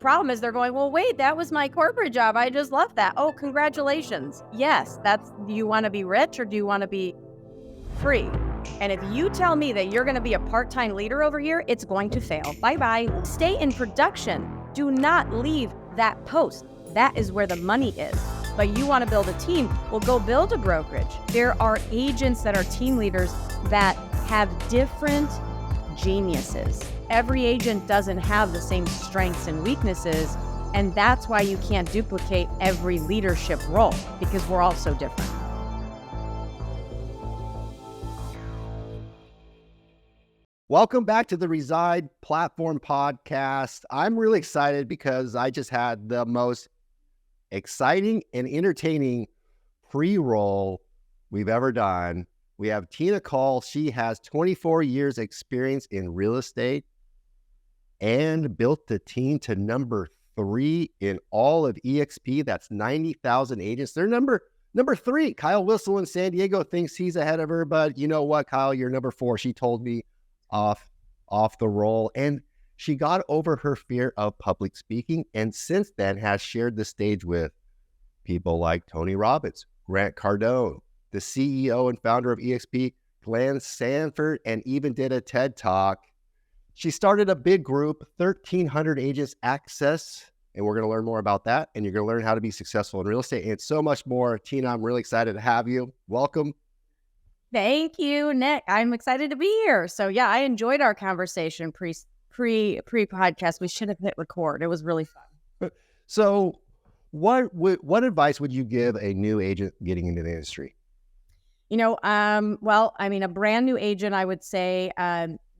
problem is they're going, well, wait, that was my corporate job. I just left that. Oh, congratulations. Yes, do you want to be rich or do you want to be free? And if you tell me that you're going to be a part-time leader over here, it's going to fail. Bye-bye. Stay in production. Do not leave that post. That is where the money is. But you want to build a team, well, go build a brokerage. There are agents that are team leaders that have different geniuses. Every agent doesn't have the same strengths and weaknesses, and that's why you can't duplicate every leadership role, because we're all so different. Welcome back to the Reside Platform podcast. I'm really excited because I just had the most exciting and entertaining pre-roll we've ever done. We have Tina Caul. She has 24 years experience in real estate and built the team to number 3 in all of eXp. That's 90,000 agents. They're number 3. Kyle Whistle in San Diego thinks he's ahead of her, but you know what, Kyle, you're number 4. She told me off the roll, and she got over her fear of public speaking, and since then has shared the stage with people like Tony Robbins, Grant Cardone, the CEO and founder of eXp, Glenn Sanford, and even did a TED Talk. She started a big group, 1,300 agents access, and we're going to learn more about that, and you're going to learn how to be successful in real estate and so much more. Tina, I'm really excited to have you. Welcome. Thank you, Nick. I'm excited to be here. So yeah, I enjoyed our conversation pre-podcast. We should have hit record. It was really fun. So what advice would you give a new agent getting into the industry? Well, I mean, a brand new agent, I would say,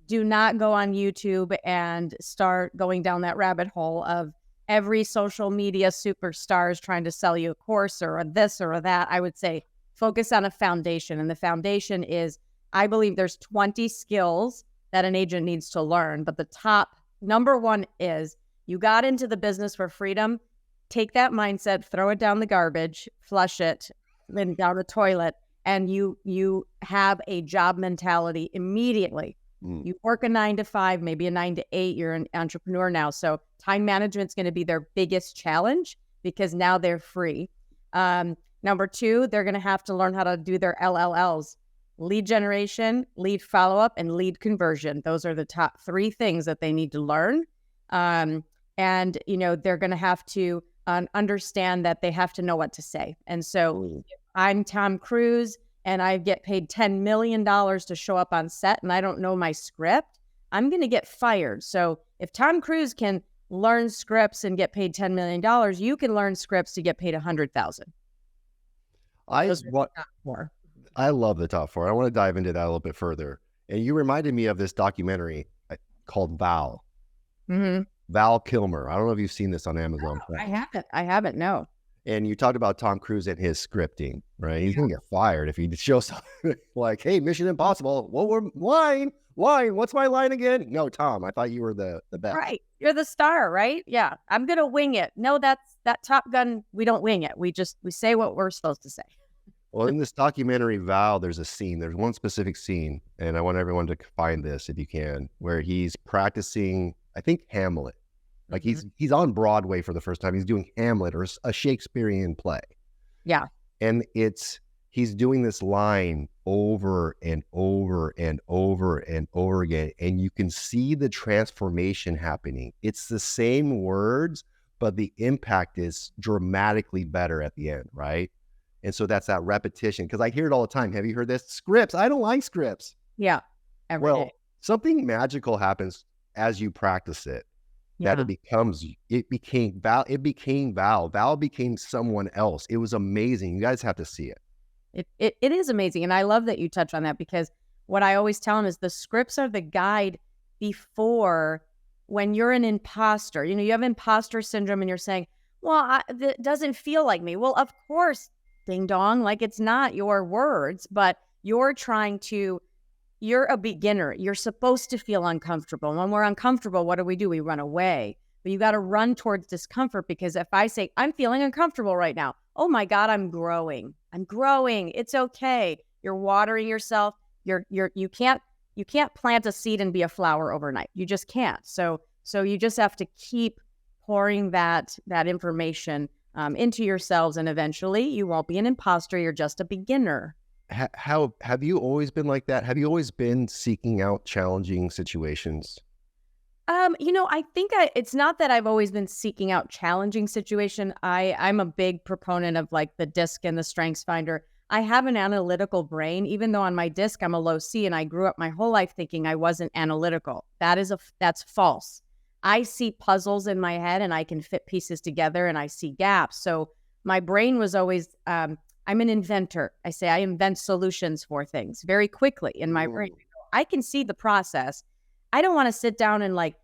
do not go on YouTube and start going down that rabbit hole of every social media superstar is trying to sell you a course or a this or a that. I would say focus on a foundation. And the foundation is, I believe there's 20 skills that an agent needs to learn. But the top number one is you got into the business for freedom. Take that mindset, throw it down the garbage, flush it, then down the toilet. And you have a job mentality immediately. You work a 9 to 5, maybe a 9 to 8. You're an entrepreneur now. So time management's going to be their biggest challenge because now they're free. Number 2, they're going to have to learn how to do their LLLs, lead generation, lead follow-up, and lead conversion. Those are the top 3 things that they need to learn. And, they're going to have to understand that they have to know what to say. And so I'm Tom Cruise and I get paid $10 million to show up on set and I don't know my script, I'm going to get fired. So if Tom Cruise can learn scripts and get paid $10 million, you can learn scripts to get paid $100,000. I love the top 4. I want to dive into that a little bit further. And you reminded me of this documentary called Val. Mm-hmm. Val Kilmer. I don't know if you've seen this on Amazon. No, I haven't. No. And you talked about Tom Cruise and his scripting, right? He's going to get fired if he shows something like, hey, Mission Impossible. Well, line. What's my line again? No, Tom, I thought you were the best. Right. You're the star, right? Yeah. I'm going to wing it. No, that Top Gun. We don't wing it. We say what we're supposed to say. Well, in this documentary, Val, there's one specific scene, and I want everyone to find this if you can, where he's practicing, I think, Hamlet. Like he's on Broadway for the first time. He's doing Hamlet or a Shakespearean play. Yeah. And he's doing this line over and over and over and over again. And you can see the transformation happening. It's the same words, but the impact is dramatically better at the end, right? And so that's that repetition. Because I hear it all the time. Have you heard this? Scripts. I don't like scripts. Yeah. Every day. Something magical happens as you practice it. Yeah. That it became Val. Val became someone else. It was amazing. You guys have to see it. It is amazing. And I love that you touch on that because what I always tell them is the scripts are the guide before when you're an imposter. You have imposter syndrome and you're saying, well, it doesn't feel like me. Well, of course, ding dong, like it's not your words, but you're a beginner. You're supposed to feel uncomfortable. When we're uncomfortable, what do? We run away. But you got to run towards discomfort because if I say, I'm feeling uncomfortable right now, oh my God, I'm growing. It's okay. You're watering yourself. You can't plant a seed and be a flower overnight. You just can't. So you just have to keep pouring that information into yourselves, and eventually you won't be an imposter. You're just a beginner. How have you always been like that? Have you always been seeking out challenging situations? I think it's not that I've always been seeking out challenging situation. I'm a big proponent of like the DISC and the Strengths Finder. I have an analytical brain, even though on my DISC I'm a low C, and I grew up my whole life thinking I wasn't analytical. That's false. I see puzzles in my head and I can fit pieces together and I see gaps. So my brain was always, I'm an inventor. I say I invent solutions for things very quickly in my brain. I can see the process. I don't want to sit down and like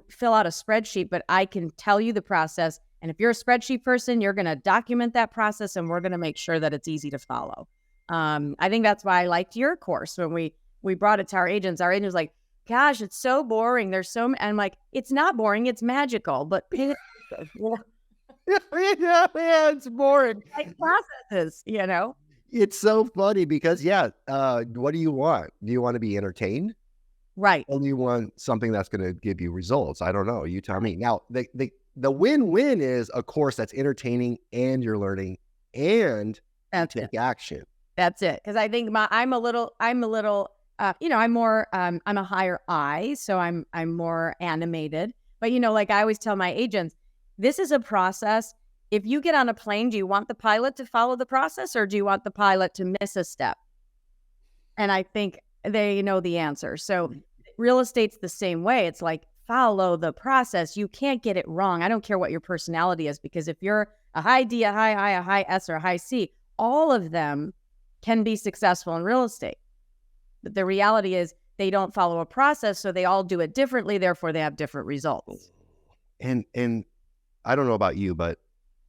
fill out a spreadsheet, but I can tell you the process. And if you're a spreadsheet person, you're going to document that process and we're going to make sure that it's easy to follow. I think that's why I liked your course. When we brought it to our agents was like, gosh, it's so boring. And I'm like, it's not boring. It's magical, but Yeah, it's boring. like processes, It's so funny because what do you want? Do you want to be entertained? Right. Or do you want something that's going to give you results? I don't know. You tell me. Now, the win-win is a course that's entertaining and you're learning and take action. That's it. Because I think I'm a higher I, so I'm more animated. But like I always tell my agents, this is a process. If you get on a plane, do you want the pilot to follow the process or do you want the pilot to miss a step? And I think they know the answer. So real estate's the same way. It's like, follow the process. You can't get it wrong. I don't care what your personality is, because if you're a high D, a high I, a high S, or a high C, all of them can be successful in real estate. But the reality is they don't follow a process, so they all do it differently. Therefore, they have different results. And I don't know about you, but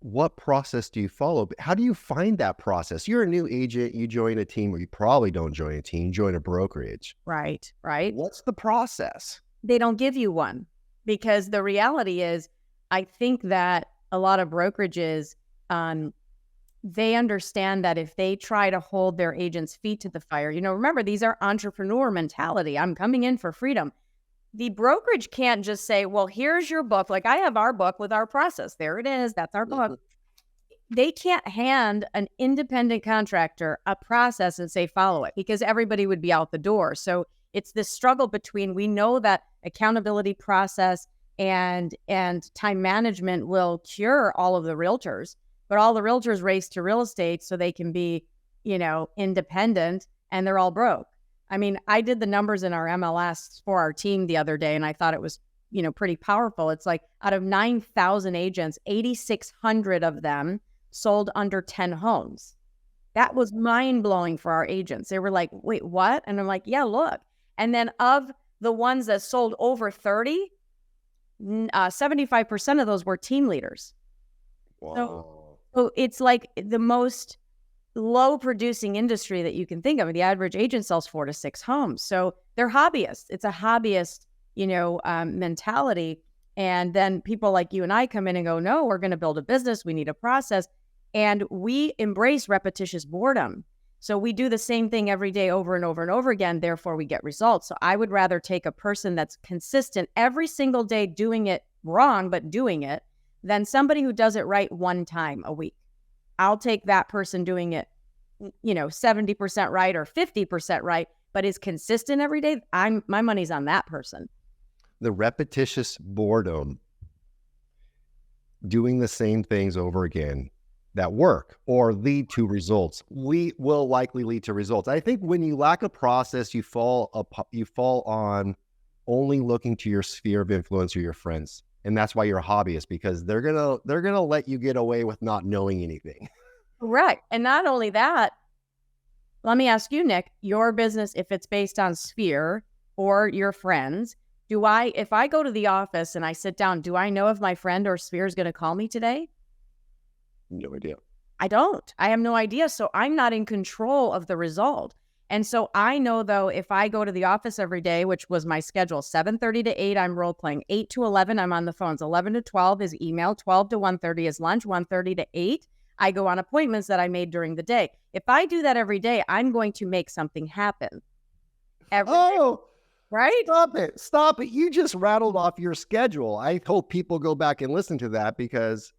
what process do you follow? How do you find that process? You're a new agent, you join a team, or you probably don't join a team, join a brokerage. Right. What's the process? They don't give you one, because the reality is, I think that a lot of brokerages, they understand that if they try to hold their agents' feet to the fire, remember, these are entrepreneur mentality. I'm coming in for freedom. The brokerage can't just say, well, here's your book. Like I have our book with our process. There it is. That's our book. They can't hand an independent contractor a process and say, follow it, because everybody would be out the door. So it's this struggle between, we know that accountability process and time management will cure all of the realtors, but all the realtors race to real estate so they can be, independent, and they're all broke. I mean, I did the numbers in our MLS for our team the other day, and I thought it was, pretty powerful. It's like out of 9,000 agents, 8,600 of them sold under 10 homes. That was mind blowing for our agents. They were like, wait, what? And I'm like, yeah, look. And then of the ones that sold over 30, 75% of those were team leaders. Wow. So it's like the most low producing industry that you can think of. The average agent sells 4 to 6 homes. So they're hobbyists. It's a hobbyist, mentality. And then people like you and I come in and go, no, we're going to build a business. We need a process. And we embrace repetitious boredom. So we do the same thing every day over and over and over again. Therefore, we get results. So I would rather take a person that's consistent every single day doing it wrong, but doing it, than somebody who does it right one time a week. I'll take that person doing it, 70% right or 50% right, but is consistent every day. My money's on that person. The repetitious boredom, doing the same things over again that work or lead to results, will likely lead to results. I think when you lack a process, you fall on only looking to your sphere of influence or your friends. And that's why you're a hobbyist, because they're gonna let you get away with not knowing anything. Right. And not only that, let me ask you, Nick, your business, if it's based on sphere or your friends, if I go to the office and I sit down, do I know if my friend or sphere is going to call me today? No idea. I don't. I have no idea. So I'm not in control of the result. And so I know, though, if I go to the office every day, which was my schedule, 7:30 to 8, I'm role playing. 8 to 11, I'm on the phones. 11 to 12 is email. 12 to 1:30 is lunch. 1:30 to 8, I go on appointments that I made during the day. If I do that every day, I'm going to make something happen. Every day. Right? Stop it. Stop it. You just rattled off your schedule. I hope people go back and listen to that because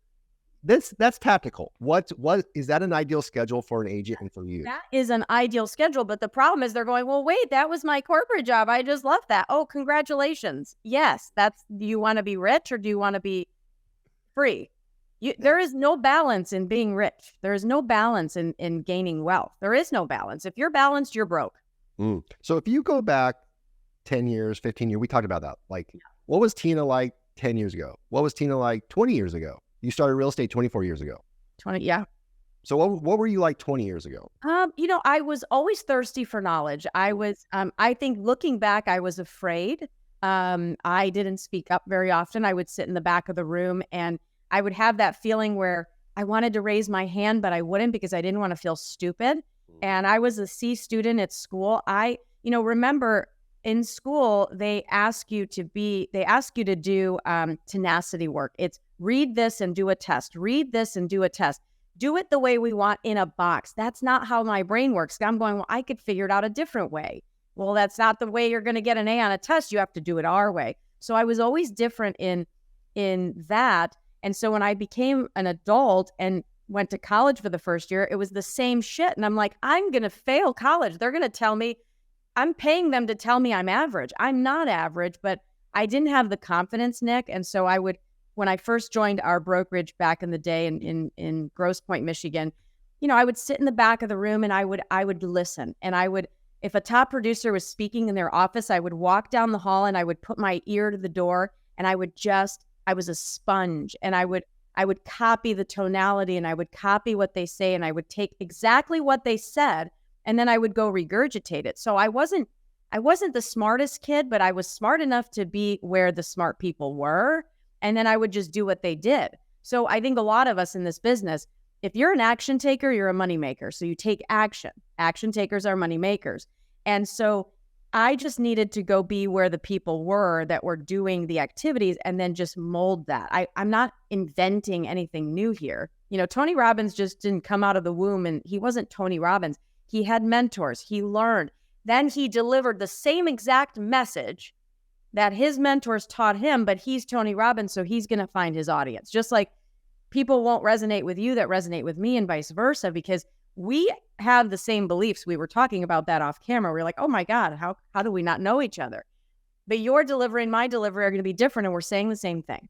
that's tactical. What is that an ideal schedule for an agent and for you? That is an ideal schedule, but the problem is they're going, well, wait, that was my corporate job. I just left that. Oh, congratulations. Yes, do you want to be rich or do you want to be free? There is no balance in being rich. There is no balance in gaining wealth. There is no balance. If you're balanced, you're broke. So if you go back 10 years, 15 years, we talked about that. Like, what was Tina like 10 years ago? What was Tina like 20 years ago? You started real estate 24 years ago. 20, yeah. So what were you like 20 years ago? I was always thirsty for knowledge. I think looking back, I was afraid. I didn't speak up very often. I would sit in the back of the room and I would have that feeling where I wanted to raise my hand, but I wouldn't because I didn't want to feel stupid. And I was a C student at school. Remember in school, they ask you to do tenacity work. It's read this and do a test, read this and do a test. Do it the way we want in a box. That's not how my brain works. I'm going, well, I could figure it out a different way. Well, that's not the way you're going to get an A on a test. You have to do it our way. So I was always different in that. And so when I became an adult and went to college for the first year, it was the same shit. And I'm like, I'm going to fail college. They're going to tell me, I'm paying them to tell me I'm average. I'm not average, but I didn't have the confidence, Nick. And so when I first joined our brokerage back in the day in Grosse Pointe, Michigan, I would sit in the back of the room and I would listen. And if a top producer was speaking in their office, I would walk down the hall and I would put my ear to the door and I was a sponge and I would copy the tonality and I would copy what they say and I would take exactly what they said and then I would go regurgitate it. So I wasn't the smartest kid, but I was smart enough to be where the smart people were. And then I would just do what they did. So I think a lot of us in this business, if you're an action taker, you're a money maker. So you take action. Action takers are money makers. And so I just needed to go be where the people were that were doing the activities and then just mold that. I'm not inventing anything new here. Tony Robbins just didn't come out of the womb and he wasn't Tony Robbins. He had mentors. He learned. Then he delivered the same exact message that his mentors taught him, but he's Tony Robbins, so he's going to find his audience. Just like people won't resonate with you that resonate with me and vice versa, because we have the same beliefs. We were talking about that off camera. We're like, oh my God, how do we not know each other? But your delivery and my delivery are going to be different, and we're saying the same thing.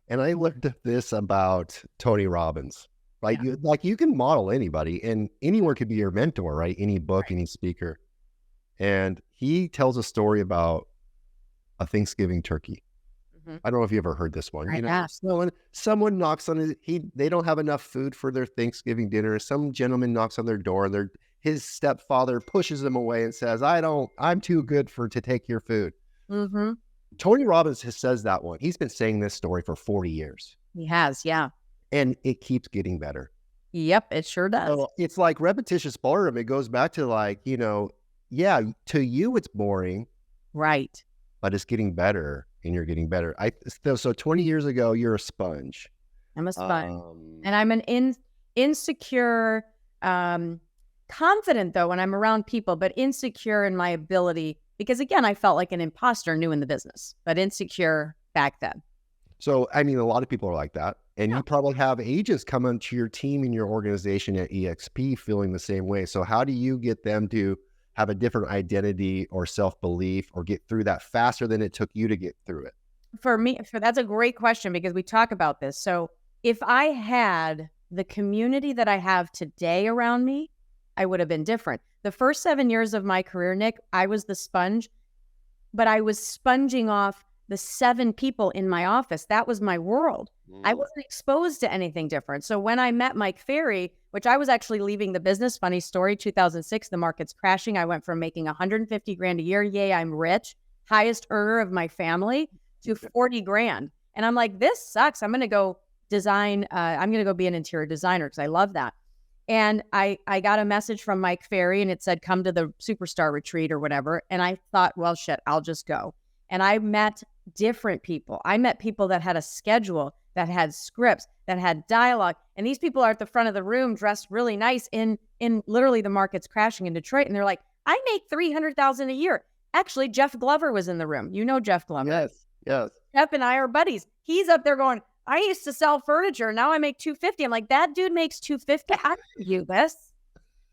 And I learned this about Tony Robbins, right? Yeah. You can model anybody and anyone could be your mentor, right? Any book, any speaker. And he tells a story about a Thanksgiving turkey. Mm-hmm. I don't know if you ever heard this one. Yeah. Someone knocks on they don't have enough food for their Thanksgiving dinner. Some gentleman knocks on their door and his stepfather pushes them away and says, I'm too good to take your food. Mm-hmm. Tony Robbins says that one. He's been saying this story for 40 years. He has, yeah. And it keeps getting better. Yep, it sure does. So it's like repetitious boredom. It goes back to to you it's boring. Right. But it's getting better and you're getting better. So 20 years ago, you're a sponge. I'm a sponge. And I'm an insecure, confident though, when I'm around people, but insecure in my ability, because again, I felt like an imposter new in the business, but insecure back then. So, a lot of people are like that. And you probably have agents come onto your team in your organization at eXp feeling the same way. So how do you get them to have a different identity or self-belief or get through that faster than it took you to get through it? For me, that's a great question because we talk about this. So if I had the community that I have today around me, I would have been different. The first 7 years of my career, Nick, I was the sponge, but I was sponging off the 7 people in my office. That was my world. I wasn't exposed to anything different. So when I met Mike Ferry, which I was actually leaving the business, funny story, 2006, the market's crashing. I went from making 150 grand a year. Yay, I'm rich, highest earner of my family, to 40 grand. And I'm like, this sucks. I'm going to go design. I'm going to go be an interior designer because I love that. And I got a message from Mike Ferry and it said, come to the superstar retreat or whatever. And I thought, well, shit, I'll just go. And I met different people. I met people that had a schedule, that had scripts, that had dialogue. And these people are at the front of the room dressed really nice in literally the market's crashing in Detroit. And they're like, I make $300,000 a year. Actually, Jeff Glover was in the room. You know Jeff Glover. Yes. Yes. Jeff and I are buddies. He's up there going, I used to sell furniture. Now I make $250. I'm like, that dude makes $250. I can do this.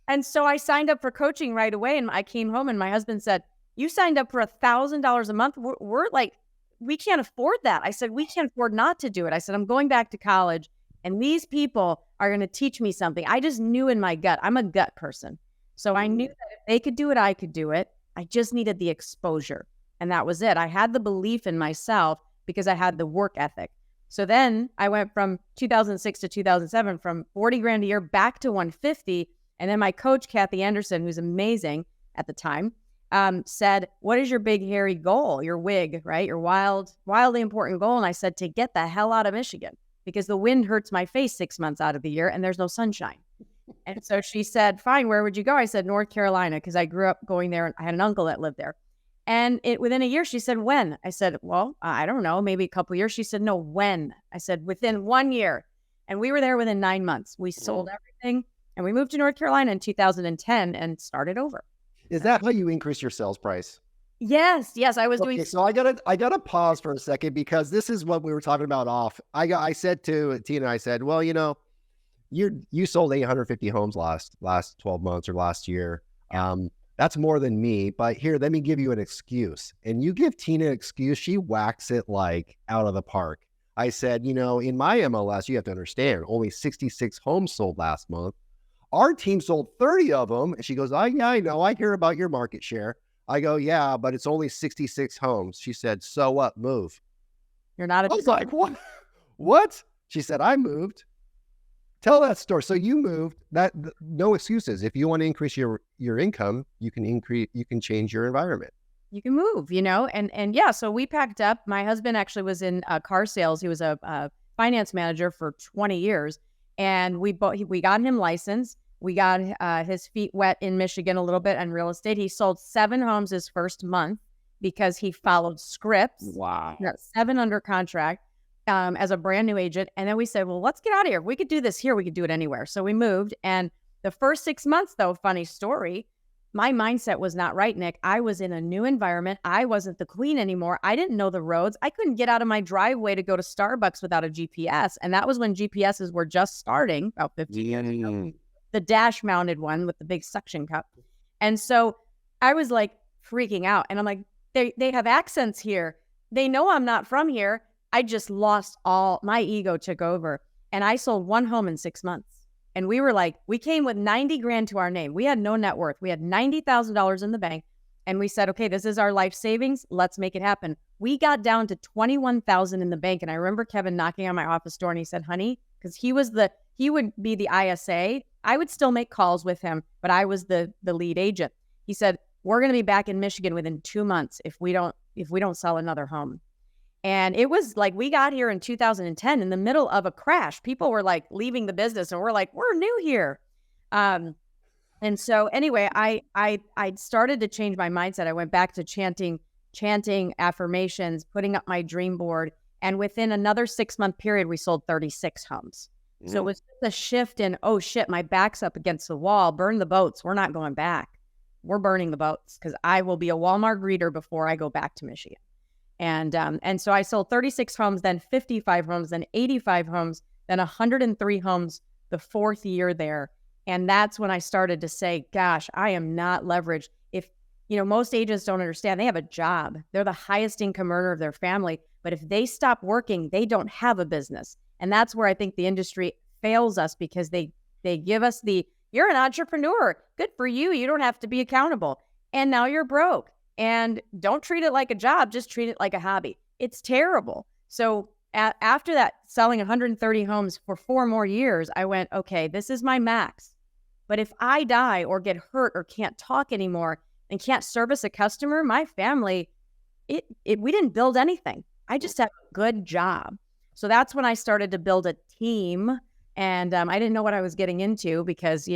And so I signed up for coaching right away. And I came home and my husband said, you signed up for $1,000 a month. We're like, we can't afford that. I said, we can't afford not to do it. I said, I'm going back to college and these people are going to teach me something. I just knew in my gut, I'm a gut person. So I knew that if they could do it, I could do it. I just needed the exposure. And that was it. I had the belief in myself because I had the work ethic. So then I went from 2006 to 2007, from 40 grand a year back to 150. And then my coach, Kathy Anderson, who's amazing at the time, said, what is your big, hairy goal? Your WIG, right? Your wildly important goal. And I said, to get the hell out of Michigan because the wind hurts my face 6 months out of the year and there's no sunshine. And so she said, fine, where would you go? I said, North Carolina, because I grew up going there and I had an uncle that lived there. And within a year, she said, when? I said, well, I don't know, maybe a couple of years. She said, no, when? I said, within 1 year. And we were there within 9 months. We sold everything and we moved to North Carolina in 2010 and started over. Is that how you increase your sales price? Yes. I was doing. So I gotta pause for a second because this is what we were talking about off. I said to Tina, I said, well, you sold 850 homes last 12 months or last year. That's more than me, but here, let me give you an excuse. And you give Tina an excuse, she whacks it like out of the park. I said, in my MLS, you have to understand, only 66 homes sold last month. Our team sold 30 of them. And she goes, yeah, I know. I hear about your market share. I go, yeah, but it's only 66 homes. She said, so what? Move. You're not a. I was like, what? What? She said, I moved. Tell that story. So you moved. No excuses. If you want to increase your income, you can change your environment. You can move, and yeah. So we packed up. My husband actually was in car sales. He was a finance manager for 20 years, and we got him licensed. We got his feet wet in Michigan a little bit on real estate. He sold 7 homes his first month because he followed scripts. Wow. 7 under contract. As a brand new agent. And then we said, well, let's get out of here. If we could do this here, we could do it anywhere. So we moved. And the first 6 months, though, funny story, my mindset was not right, Nick. I was in a new environment. I wasn't the queen anymore. I didn't know the roads. I couldn't get out of my driveway to go to Starbucks without a GPS. And that was when GPSs were just starting, about 15 years ago. The dash mounted one with the big suction cup. And so I was like freaking out. And I'm like, they have accents here. They know I'm not from here. I just lost my ego took over and I sold 1 home in 6 months. And we were like, we came with 90 grand to our name. We had no net worth. We had $90,000 in the bank. And we said, okay, this is our life savings. Let's make it happen. We got down to 21,000 in the bank. And I remember Kevin knocking on my office door and he said, honey, because he would be the ISA. I would still make calls with him, but I was the lead agent. He said, we're going to be back in Michigan within 2 months if we don't sell another home. And it was like we got here in 2010 in the middle of a crash. People were like leaving the business and we're like, we're new here. And so anyway, I started to change my mindset. I went back to chanting affirmations, putting up my dream board. And within another 6-month period, we sold 36 homes. So it was just a shift in, oh shit, my back's up against the wall, burn the boats. We're not going back. We're burning the boats because I will be a Walmart greeter before I go back to Michigan. And so I sold 36 homes, then 55 homes, then 85 homes, then 103 homes the 4th year there. And that's when I started to say, gosh, I am not leveraged. If, most agents don't understand, they have a job. They're the highest income earner of their family. But if they stop working, they don't have a business. And that's where I think the industry fails us because they give us you're an entrepreneur. Good for you. You don't have to be accountable. And now you're broke. And don't treat it like a job, just treat it like a hobby. It's terrible. So after that, selling 130 homes for 4 more years, I went, okay, this is my max. But if I die or get hurt or can't talk anymore and can't service a customer, my family, we didn't build anything. I just had a good job. So that's when I started to build a team. And I didn't know what I was getting into because,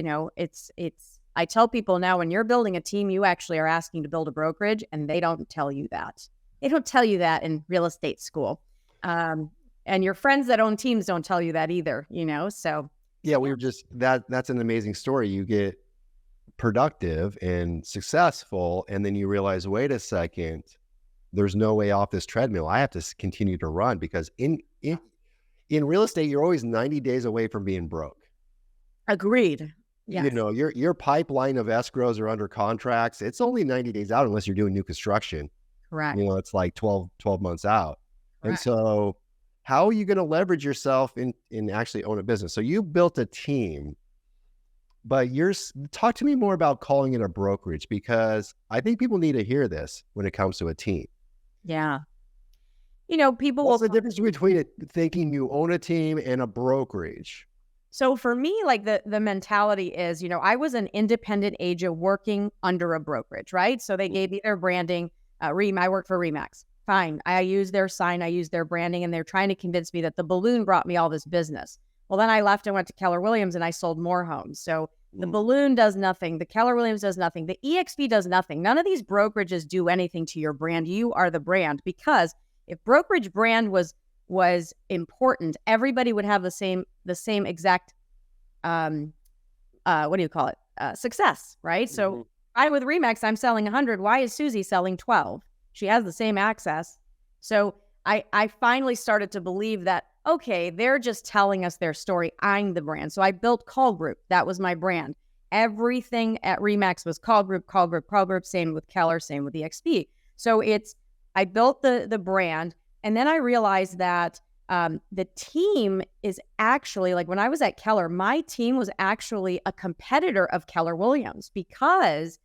I tell people now, when you're building a team, you actually are asking to build a brokerage, and they don't tell you that. They don't tell you that in real estate school. And your friends that own teams don't tell you that either, so. Yeah, we were just, that's an amazing story. You get productive and successful, and then you realize, wait a second, there's no way off this treadmill. I have to continue to run, because in real estate, you're always 90 days away from being broke. Agreed. Yes. You know, your pipeline of escrows or under contracts, it's only 90 days out unless you're doing new construction. Correct. You know, it's like 12 months out. Correct. And so how are you going to leverage yourself in actually own a business? So you built a team, but talk to me more about calling it a brokerage, because I think people need to hear this when it comes to a team. Yeah. You know, people What's will. the difference between thinking you own a team and a brokerage? So for me, like the mentality is, you know, I was an independent agent working under a brokerage, right? So they gave me their branding. I work for Remax. Fine. I use their sign. I use their branding, and they're trying to convince me that the balloon brought me all this business. Well, then I left and went to Keller Williams and I sold more homes. So the balloon does nothing. The Keller Williams does nothing. The eXp does nothing. None of these brokerages do anything to your brand. You are the brand, because if brokerage brand was important, everybody would have the same exact, what do you call it? Success, right? So I, with Remax, I'm selling 100. Why is Susie selling 12? She has the same access. So I finally started to believe that, okay, they're just telling us their story. I'm the brand. So I built Caul Group. That was my brand. Everything at Remax was Caul Group, Caul Group, Caul Group. Same with Keller, same with eXp. So I built the brand, and then I realized that the team is actually, like when I was at Keller, my team was actually a competitor of Keller Williams, because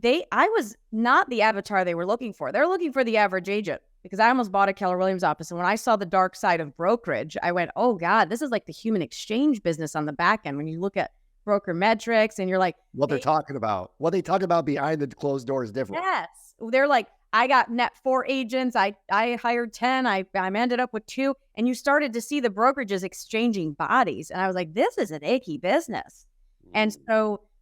I was not the avatar they were looking for. They're looking for the average agent, because I almost bought a Keller Williams office. And when I saw the dark side of brokerage, I went, oh God, this is like the human exchange business on the back end. When you look at broker metrics and you're like, what they talk about behind the closed door is different. Yes. They're like, I got net 4 agents. I hired 10. I ended up with 2. And you started to see the brokerages exchanging bodies. And I was like, this is an icky business. And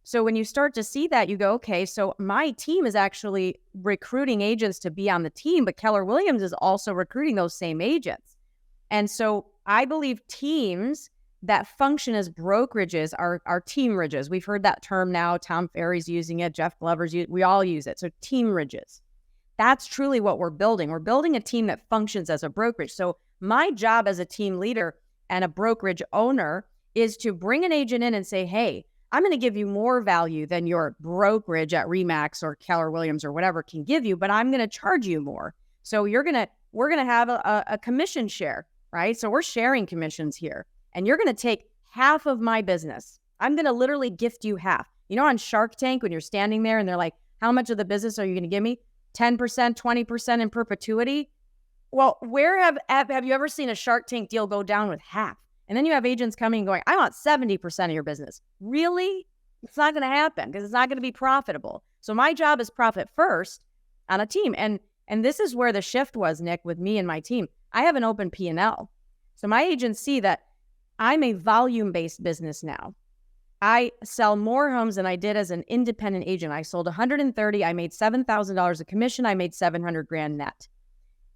so when you start to see that, you go, okay, so my team is actually recruiting agents to be on the team, but Keller Williams is also recruiting those same agents. And so I believe teams that function as brokerages are team ridges. We've heard that term now. Tom Ferry's using it. Jeff Glover's we all use it. So team ridges. That's truly what we're building. We're building a team that functions as a brokerage. So my job as a team leader and a brokerage owner is to bring an agent in and say, hey, I'm going to give you more value than your brokerage at Remax or Keller Williams or whatever can give you, but I'm going to charge you more. So we're going to have a commission share, right? So we're sharing commissions here, and you're going to take half of my business. I'm going to literally gift you half. You know, on Shark Tank, when you're standing there and they're like, how much of the business are you going to give me? 10%, 20% in perpetuity? Well, where have you ever seen a Shark Tank deal go down with half? And then you have agents coming and going, I want 70% of your business. Really? It's not going to happen, because it's not going to be profitable. So my job is profit first on a team. And this is where the shift was, Nick, with me and my team. I have an open P&L. So my agents see that I'm a volume-based business now. I sell more homes than I did as an independent agent. I sold 130. I made $7,000 a commission. I made $700,000 net.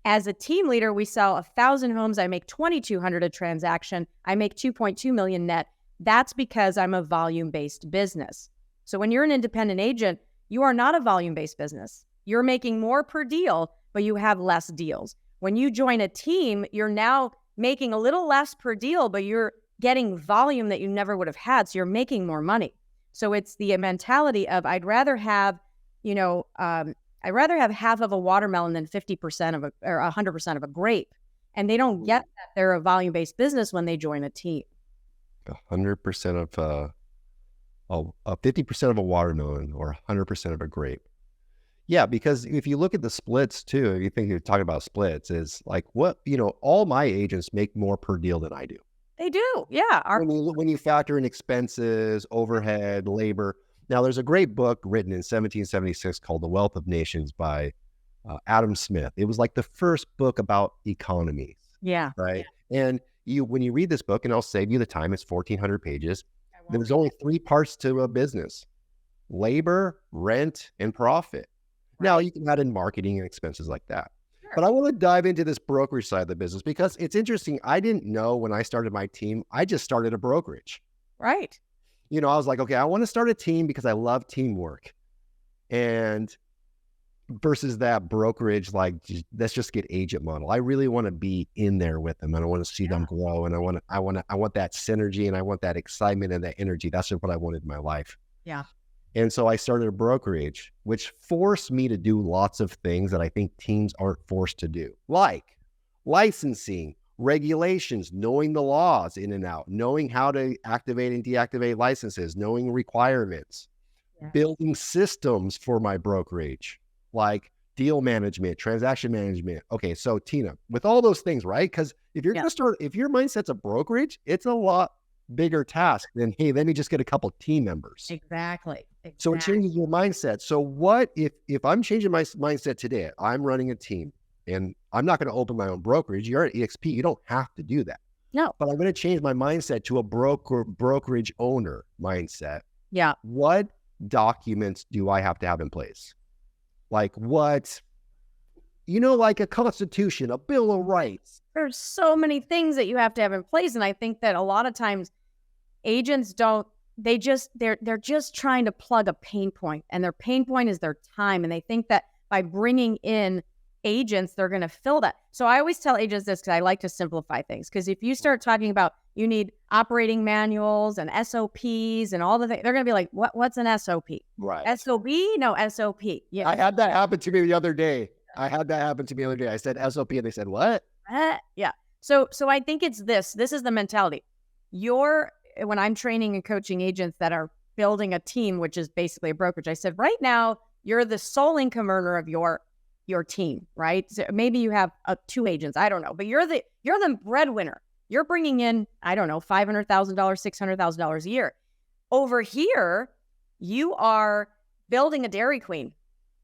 As a team leader, we sell 1,000 homes. I make $2,200 a transaction. I make $2.2 million net. That's because I'm a volume-based business. So when you're an independent agent, you are not a volume-based business. You're making more per deal, but you have less deals. When you join a team, you're now making a little less per deal, but you're getting volume that you never would have had. So you're making more money. So it's the mentality of, I'd rather have half of a watermelon than 50% or 100% of a grape. And they don't get that they're a volume-based business when they join a team. 100% of 50% of a watermelon or 100% of a grape. Yeah, because if you look at the splits too, if you think you're talking about splits, is like all my agents make more per deal than I do. They do. Yeah. When you factor in expenses, overhead, labor. Now, there's a great book written in 1776 called The Wealth of Nations by Adam Smith. It was like the first book about economies. Yeah. Right. Yeah. And when you read this book, and I'll save you the time, it's 1,400 pages. There's only 3 parts to a business: labor, rent, and profit. Right. Now, you can add in marketing and expenses like that. Sure. But I want to dive into this brokerage side of the business, because it's interesting. I didn't know when I started my team, I just started a brokerage. Right. I was like, okay, I want to start a team because I love teamwork. And versus that brokerage, like, let's just get agent model. I really want to be in there with them, and I want to see them grow. And I want that synergy, and I want that excitement and that energy. That's just what I wanted in my life. Yeah. And so I started a brokerage, which forced me to do lots of things that I think teams aren't forced to do, like licensing, regulations, knowing the laws in and out, knowing how to activate and deactivate licenses, knowing requirements, building systems for my brokerage, like deal management, transaction management. Okay, so Tina, with all those things, right? Because if you're going to start, if your mindset's a brokerage, it's a lot bigger task than, hey, let me just get a couple team members. Exactly. So it changes your mindset. So what if I'm changing my mindset today? I'm running a team and I'm not going to open my own brokerage. You're at eXp. You don't have to do that. No. But I'm going to change my mindset to a brokerage owner mindset. Yeah. What documents do I have to have in place? Like what, like a constitution, a bill of rights. There's so many things that you have to have in place. And I think that a lot of times agents they're just trying to plug a pain point, and their pain point is their time. And they think that by bringing in agents, they're going to fill that. So I always tell agents this, because I like to simplify things. Because if you start talking about, you need operating manuals and SOPs and all the things, they're going to be like, what's an SOP? Right. SOB? No, SOP. Yeah. I had that happen to me the other day. I said SOP and they said, what? Yeah. So I think it's this is the mentality. When I'm training and coaching agents that are building a team, which is basically a brokerage, I said, right now, you're the sole income earner of your team, right? So maybe you have 2 agents, I don't know, but you're the breadwinner. You're bringing in, I don't know, $500,000, $600,000 a year. Over here, you are building a Dairy Queen.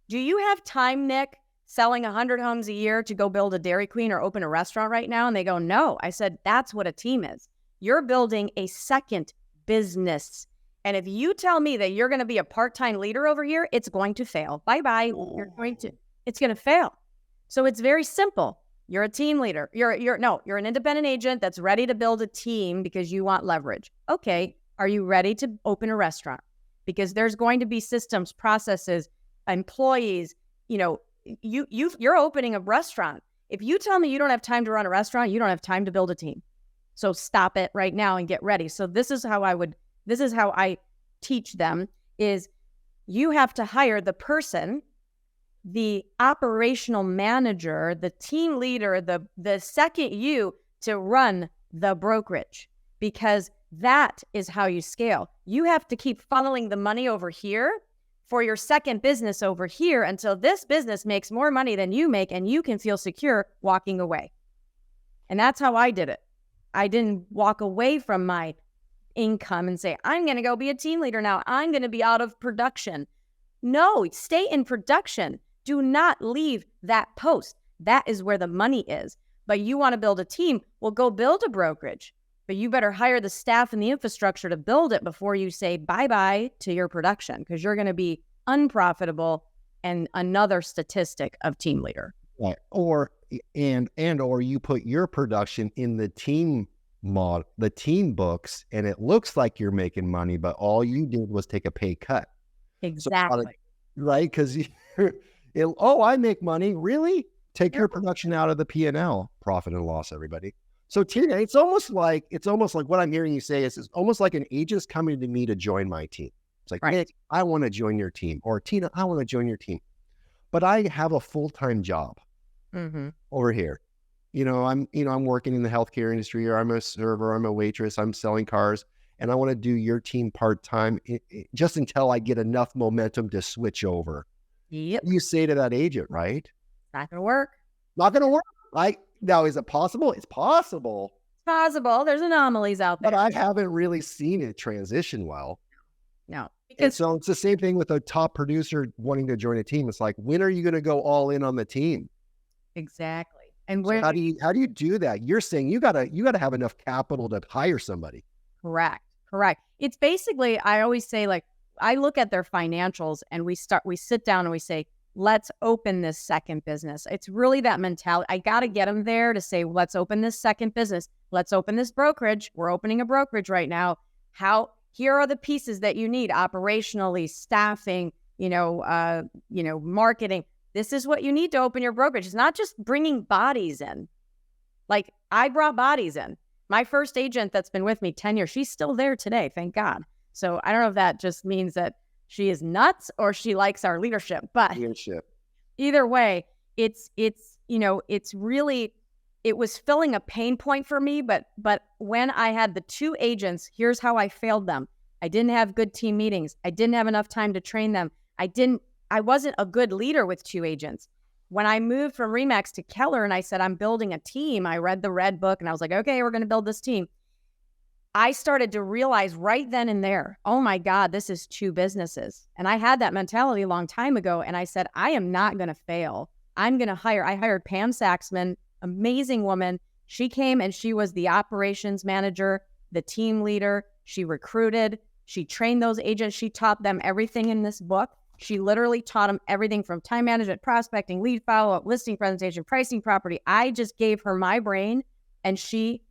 Do you have time, Nick, selling 100 homes a year to go build a Dairy Queen or open a restaurant right now? And they go, no. I said, that's what a team is. You're building a second business. And if you tell me that you're going to be a part-time leader over here, it's going to fail. Bye-bye. It's going to fail. So it's very simple. You're a team leader. You're an independent agent that's ready to build a team because you want leverage. Okay. Are you ready to open a restaurant? Because there's going to be systems, processes, employees. You're opening a restaurant. If you tell me you don't have time to run a restaurant, you don't have time to build a team. So stop it right now and get ready. So this is how I teach them is you have to hire the person, the operational manager, the team leader, the second you to run the brokerage, because that is how you scale. You have to keep funneling the money over here for your second business over here until this business makes more money than you make and you can feel secure walking away. And that's how I did it. I didn't walk away from my income and say, I'm going to go be a team leader now. I'm going to be out of production. No, stay in production. Do not leave that post. That is where the money is. But you want to build a team, well, go build a brokerage. But you better hire the staff and the infrastructure to build it before you say bye-bye to your production, because you're going to be unprofitable and another statistic of team leader. Right. Or you put your production in the team books, and it looks like you're making money, but all you did was take a pay cut. Exactly. So, right? Because I make money. Really? Take your production out of the P&L, profit and loss, everybody. So Tina, it's almost like what I'm hearing you say is it's almost like an agent's coming to me to join my team. It's like, Nick, I want to join your team, or Tina, I want to join your team, but I have a full-time job over here. I'm working in the healthcare industry, or I'm a server, I'm a waitress, I'm selling cars, and I want to do your team part-time just until I get enough momentum to switch over. Yep. You say to that agent, right? Not going to work. Not going to work. Right? Now, is it possible? It's possible. It's possible. There's anomalies out there. But I haven't really seen it transition well. No. So it's the same thing with a top producer wanting to join a team. It's like, when are you going to go all in on the team? Exactly. And so how do you do that? You're saying you gotta have enough capital to hire somebody. Correct. It's basically, I always say, like, I look at their financials and we sit down and we say, let's open this second business. It's really that mentality. I got to get them there to say, let's open this second business. Let's open this brokerage. We're opening a brokerage right now. here are the pieces that you need operationally, staffing, marketing. This is what you need to open your brokerage. It's not just bringing bodies in. Like, I brought bodies in. My first agent that's been with me 10 years, she's still there today, thank God. So I don't know if that just means that she is nuts or she likes our leadership, but either way, it's really, it was filling a pain point for me. But when I had the 2 agents, here's how I failed them. I didn't have good team meetings. I didn't have enough time to train them. I wasn't a good leader with 2 agents. When I moved from Remax to Keller and I said, I'm building a team, I read the red book and I was like, okay, we're going to build this team. I started to realize right then and there, oh my God, this is 2 businesses. And I had that mentality a long time ago. And I said, I am not going to fail. I hired Pam Saxman, amazing woman. She came and she was the operations manager, the team leader. She recruited, she trained those agents. She taught them everything in this book. She literally taught them everything from time management, prospecting, lead follow-up, listing presentation, pricing property. I just gave her my brain and she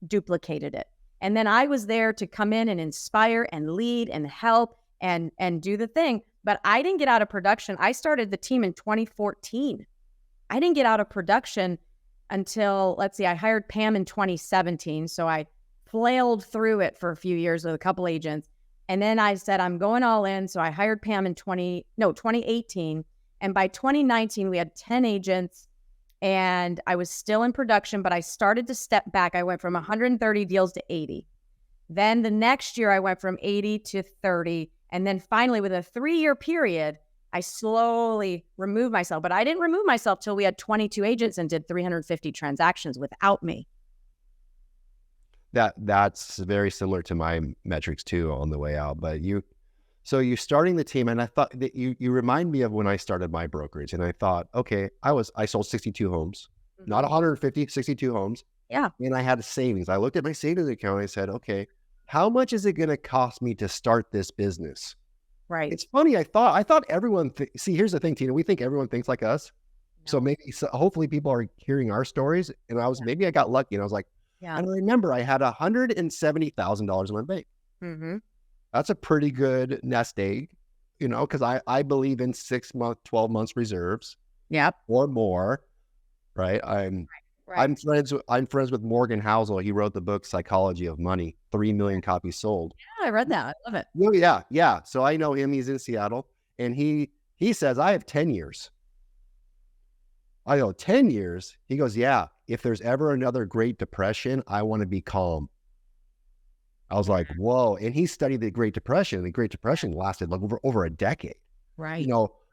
duplicated it. And then I was there to come in and inspire and lead and help and do the thing. But I didn't get out of production. I started the team in 2014. I didn't get out of production until, I hired Pam in 2017. So I flailed through it for a few years with a couple agents. And then I said, I'm going all in. So I hired Pam in 2018. And by 2019, we had 10 agents and I was still in production, but I started to step back. I went from 130 deals to 80. Then the next year I went from 80 to 30. And then finally with a 3-year period, I slowly removed myself, but I didn't remove myself till we had 22 agents and did 350 transactions without me. That's very similar to my metrics too on the way out. But so you're starting the team, and I thought that you remind me of when I started my brokerage, and I thought, okay, I sold 62 homes, not 150, 62 homes. Yeah. And I had a savings. I looked at my savings account and I said, okay, how much is it going to cost me to start this business? Right. It's funny. I thought everyone, see, here's the thing, Tina, we think everyone thinks like us. No. So hopefully people are hearing our stories. And maybe I got lucky and I was like, and I remember I had $170,000 in my bank. Mm-hmm. That's a pretty good nest egg, because I believe in 6 month, 12 months reserves. Yep. Or more. Right. I'm friends with Morgan Housel. He wrote the book Psychology of Money, 3 million copies sold. Yeah, I read that. I love it. Oh, yeah. So I know him. He's in Seattle, and he says I have 10 years. I go, 10 years? He goes, yeah. If there's ever another Great Depression, I want to be calm. I was like, whoa. And he studied the Great Depression. The Great Depression lasted like over a decade. Right.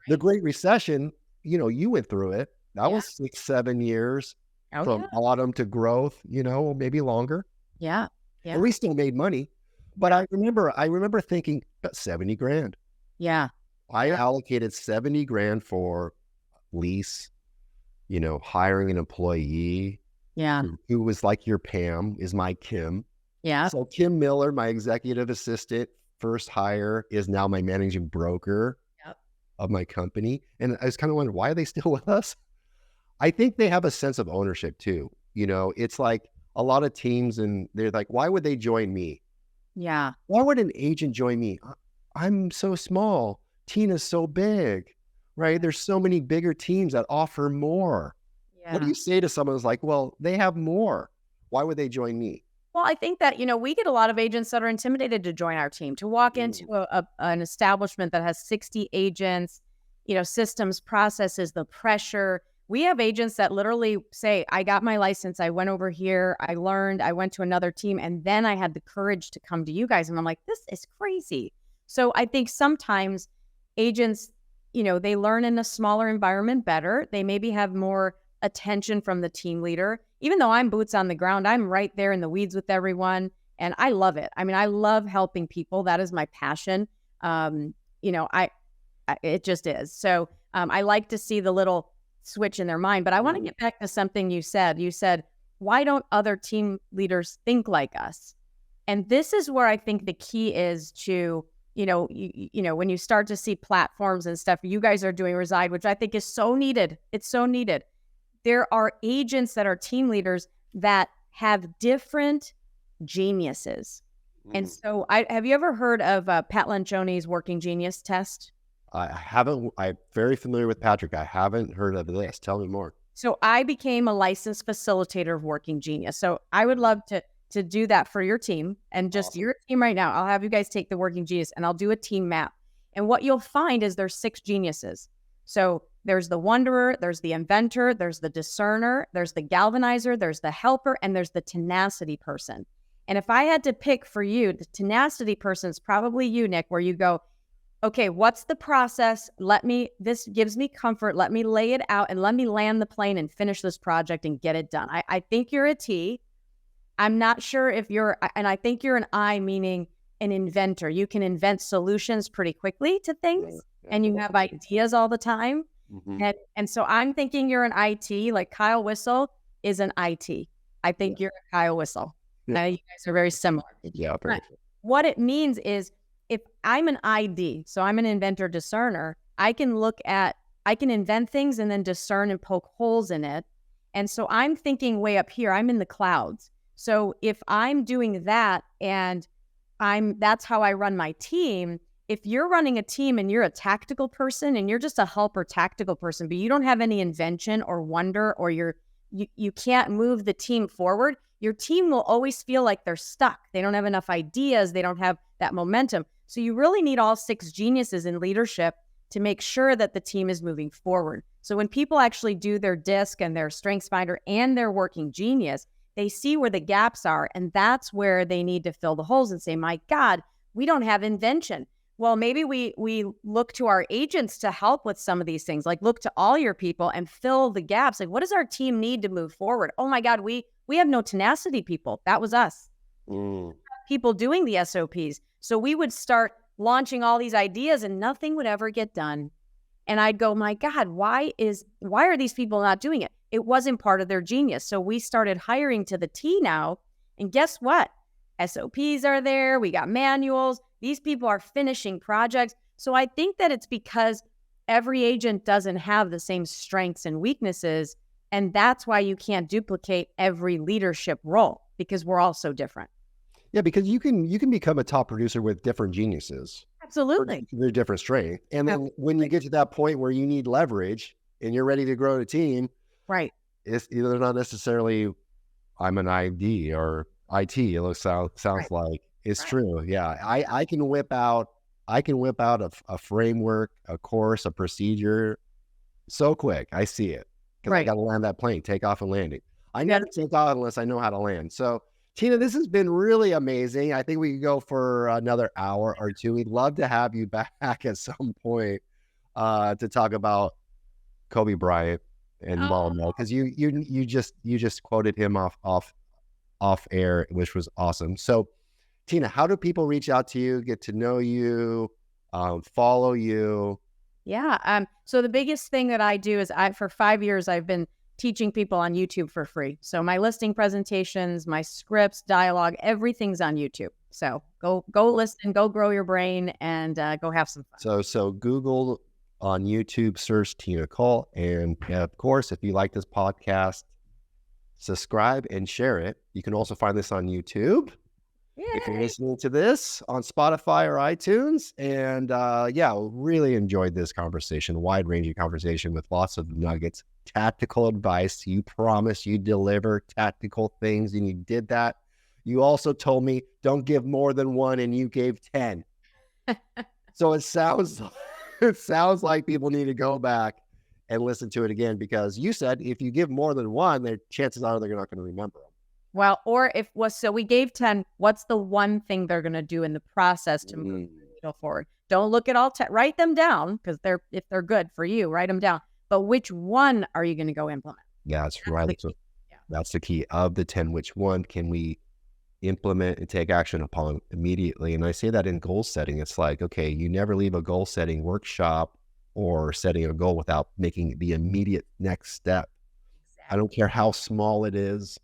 The Great Recession, you went through it. That was 6-7 years. From autumn to growth, maybe longer. Yeah. And we still made money. But I remember thinking, about 70 grand. Yeah. I allocated 70 grand for lease, hiring an employee. Yeah. Who was like your Pam is my Kim. Yeah. So Kim Miller, my executive assistant, first hire, is now my managing broker of my company. And I was kind of wondering, why are they still with us? I think they have a sense of ownership too. It's like a lot of teams and they're like, why would they join me? Yeah. Why would an agent join me? I'm so small. Tina's so big, right? There's so many bigger teams that offer more. Yeah. What do you say to someone who's like, well, they have more. Why would they join me? Well, I think that, we get a lot of agents that are intimidated to join our team, to walk into an establishment that has 60 agents, systems, processes, the pressure. We have agents that literally say, I got my license, I went over here, I learned, I went to another team, and then I had the courage to come to you guys. And I'm like, this is crazy. So I think sometimes agents, they learn in a smaller environment better. They maybe have more attention from the team leader. Even though I'm boots on the ground, I'm right there in the weeds with everyone. And I love it. I mean, I love helping people. That is my passion. It just is. So I like to see the little switch in their mind. But I want to get back to something you said. You said, why don't other team leaders think like us? And this is where I think the key is to, when you start to see platforms and stuff, you guys are doing Reside, which I think is so needed. It's so needed. There are agents that are team leaders that have different geniuses. And Mm. so have you ever heard of Pat Lencioni's Working Genius test? I haven't. I'm very familiar with Patrick. I haven't heard of this. Tell me more. So I became a licensed facilitator of Working Genius. So I would love to do that for your team and just Awesome. your team right now. I'll have you guys take the Working Genius and I'll do a team map. And what you'll find is there's 6 geniuses. So there's the wanderer, there's the inventor, there's the discerner, there's the galvanizer, there's the helper, and there's the tenacity person. And if I had to pick for you, the tenacity person is probably you, Nick, where you go, okay, what's the process? This gives me comfort. Let me lay it out and let me land the plane and finish this project and get it done. I think you're a T. I'm not sure if and I think you're an I, meaning an inventor. You can invent solutions pretty quickly to things and you have ideas all the time. Mm-hmm. And so I'm thinking you're an IT, like Kyle Whistle is an IT. I think you're a Kyle Whistle. Yeah. You guys are very similar. Yeah. Very But what it means is if I'm an ID, so I'm an inventor discerner, I can invent things and then discern and poke holes in it. And so I'm thinking way up here, I'm in the clouds. So if I'm doing that and that's how I run my team. If you're running a team and you're a tactical person and you're just a helper tactical person, but you don't have any invention or wonder or you can't move the team forward, your team will always feel like they're stuck. They don't have enough ideas. They don't have that momentum. So you really need all 6 geniuses in leadership to make sure that the team is moving forward. So when people actually do their DISC and their Strengths Finder and their Working Genius, they see where the gaps are. And that's where they need to fill the holes and say, my God, we don't have invention. Well, maybe we look to our agents to help with some of these things, like look to all your people and fill the gaps. Like, what does our team need to move forward? Oh my God, we have no tenacity people. That was us. People doing the SOPs. So we would start launching all these ideas and nothing would ever get done. And I'd go, my God, why are these people not doing it? It wasn't part of their genius. So we started hiring to the T now. And guess what? SOPs are there. We got manuals. These people are finishing projects. So I think that it's because every agent doesn't have the same strengths and weaknesses. And that's why you can't duplicate every leadership role because we're all so different. Yeah, because you can become a top producer with different geniuses. Absolutely. They're different strength. And then when you get to that point where you need leverage and you're ready to grow a team, right? It's either not necessarily I'm an ID or IT. It sounds Right. like it's Right. true. Yeah, I can whip out a framework, a course, a procedure so quick. I see it because I Right. got to land that plane, take off and landing. I never take off unless I know how to land. So Tina, this has been really amazing. I think we could go for another hour or two. We'd love to have you back at some point to talk about Kobe Bryant and Malmo, because you just quoted him off air, which was awesome. So Tina, how do people reach out to you, get to know you, follow you? Yeah. So the biggest thing that I do is for 5 years, I've been teaching people on YouTube for free. So my listing presentations, my scripts, dialogue, everything's on YouTube. So go listen, go grow your brain and go have some fun. So Google on YouTube, search Tina Caul. And of course, if you like this podcast, subscribe and share it. You can also find this on YouTube. If you're listening to this on Spotify or iTunes. And really enjoyed this conversation, wide-ranging conversation with lots of nuggets, tactical advice. You promise you deliver tactical things, and you did that. You also told me don't give more than 1, and you gave 10. So it sounds like people need to go back and listen to it again, because you said if you give more than 1, the chances are they're not going to remember them. Well, or so we gave 10, what's the one thing they're going to do in the process to move the needle forward? Don't look at all 10, write them down, because if they're good for you, write them down. But which one are you going to go implement? Yeah, that's right. So that's the key. Of the 10, which one can we implement and take action upon immediately? And I say that in goal setting. It's like, okay, you never leave a goal setting workshop or setting a goal without making the immediate next step. Exactly. I don't care how small it is.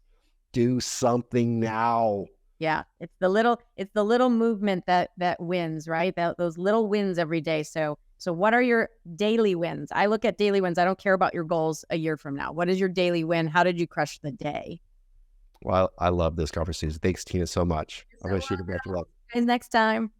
Do something now. Yeah, it's the little movement that wins, right? Those little wins every day. So what are your daily wins? I look at daily wins. I don't care about your goals a year from now. What is your daily win? How did you crush the day? Well, I love this conversation. Thanks, Tina, so much. I'm So going to shoot it back to guys, next time.